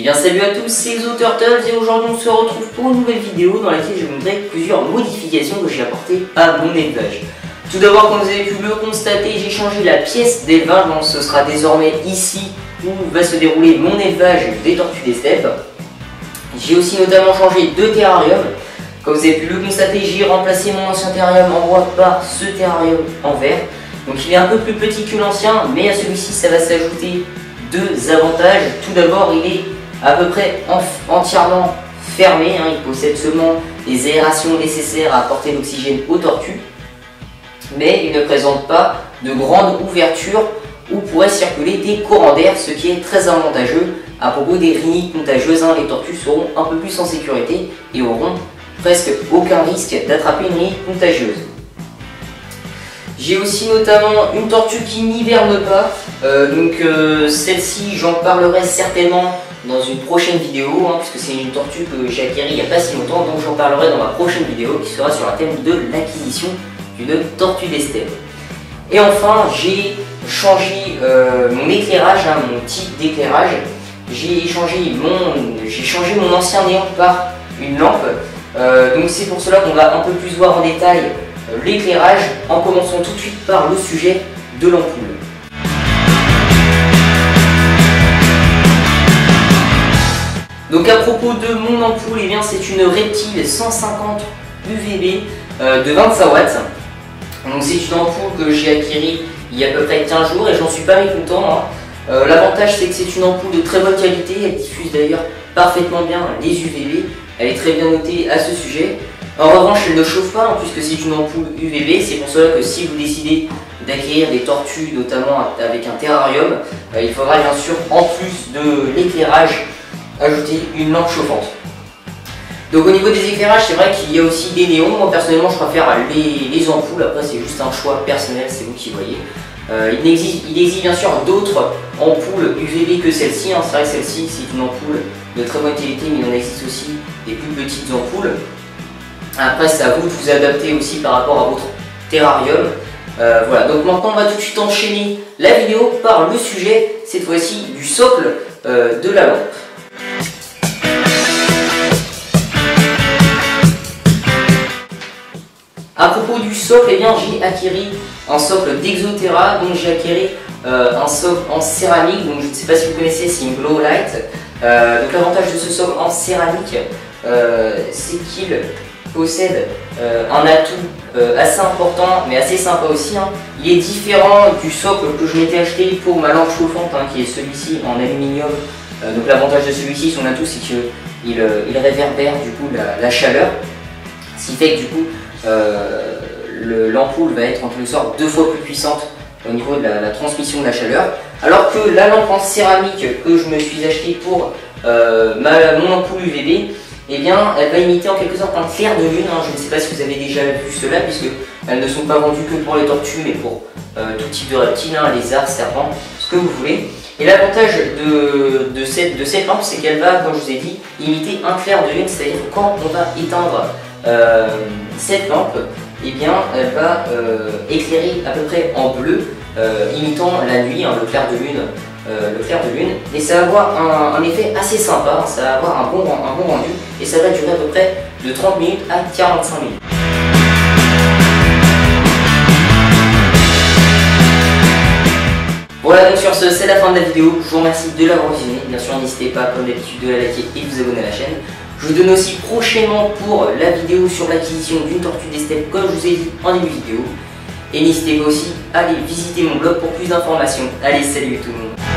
bien salut à tous, c'est XoTurtles et aujourd'hui on se retrouve pour une nouvelle vidéo dans laquelle je vais vous montrer plusieurs modifications que j'ai apportées à mon élevage. Tout d'abord, comme vous avez pu le constater, j'ai changé la pièce d'élevage, donc ce sera désormais ici où va se dérouler mon élevage des tortues des steppes. J'ai aussi notamment changé de terrarium. Comme vous avez pu le constater, j'ai remplacé mon ancien terrarium en bois par ce terrarium en verre. Donc il est un peu plus petit que l'ancien, mais à celui-ci ça va s'ajouter deux avantages. Tout d'abord, il est à peu près entièrement fermé, il possède seulement les aérations nécessaires à apporter l'oxygène aux tortues, mais il ne présente pas de grande ouverture où pourraient circuler des courants d'air, ce qui est très avantageux à propos des rhinites contagieuses. Les tortues seront un peu plus en sécurité et auront presque aucun risque d'attraper une rhinite contagieuse. J'ai aussi notamment une tortue qui n'hiverne pas, celle-ci j'en parlerai certainement dans une prochaine vidéo, puisque c'est une tortue que j'ai acquérie il n'y a pas si longtemps, donc j'en parlerai dans ma prochaine vidéo qui sera sur un thème de l'acquisition d'une tortue des steppes. Et enfin, j'ai changé mon éclairage, mon type d'éclairage. J'ai changé mon ancien néon par une lampe, donc c'est pour cela qu'on va un peu plus voir en détail l'éclairage, en commençant tout de suite par le sujet de l'ampoule. Donc à propos de mon ampoule, c'est une Reptile 150 UVB de 25 watts. Donc c'est une ampoule que j'ai acquérie il y a à peu près 15 jours et j'en suis pas mécontent. L'avantage c'est que c'est une ampoule de très bonne qualité, elle diffuse d'ailleurs parfaitement bien les UVB, elle est très bien notée à ce sujet. En revanche, elle ne chauffe pas, puisque c'est une ampoule UVB, c'est pour cela que si vous décidez d'acquérir des tortues, notamment avec un terrarium, il faudra bien sûr, en plus de l'éclairage, ajouter une lampe chauffante. Donc au niveau des éclairages, c'est vrai qu'il y a aussi des néons. Moi personnellement, je préfère les ampoules, après c'est juste un choix personnel, c'est vous qui voyez. Il existe bien sûr d'autres ampoules UVB que celle-ci. C'est vrai que celle-ci, c'est une ampoule de très bonne qualité, mais il en existe aussi des plus petites ampoules. Après, c'est à vous de vous adapter aussi par rapport à votre terrarium. Voilà, donc maintenant on va tout de suite enchaîner la vidéo par le sujet, cette fois-ci du socle de la lampe. À propos du socle, j'ai acquéri un socle d'Exoterra, donc j'ai acquéri un socle en céramique, donc je ne sais pas si vous connaissez, c'est une Glow Light. Donc l'avantage de ce socle en céramique, c'est qu'il possède un atout assez important mais assez sympa aussi. Il est différent du socle que je m'étais acheté pour ma lampe chauffante, qui est celui-ci en aluminium. Donc l'avantage de celui-ci, son atout, c'est qu'il réverbère du coup la chaleur, ce qui fait que du coup l'ampoule va être en quelque sorte 2 fois plus puissante au niveau de la transmission de la chaleur, alors que la lampe en céramique que je me suis acheté pour mon ampoule UVB, elle va imiter en quelque sorte un clair de lune. Je ne sais pas si vous avez déjà vu cela, puisque elles ne sont pas vendues que pour les tortues, mais pour tout type de reptiles, lézards, serpents, ce que vous voulez. Et l'avantage de cette lampe, c'est qu'elle va, comme je vous ai dit, imiter un clair de lune, c'est-à-dire que quand on va éteindre cette lampe, elle va éclairer à peu près en bleu, imitant la nuit, le clair de lune, et ça va avoir un effet assez sympa, ça va avoir un bon rendu, et ça va durer à peu près de 30 minutes à 45 minutes. Voilà, donc sur ce, c'est la fin de la vidéo. Je vous remercie de l'avoir visionné. Bien sûr, n'hésitez pas, comme d'habitude, de la liker et de vous abonner à la chaîne. Je vous donne aussi prochainement pour la vidéo sur l'acquisition d'une tortue des steppes, comme je vous ai dit en début de vidéo. Et n'hésitez pas aussi à aller visiter mon blog pour plus d'informations. Allez, salut tout le monde!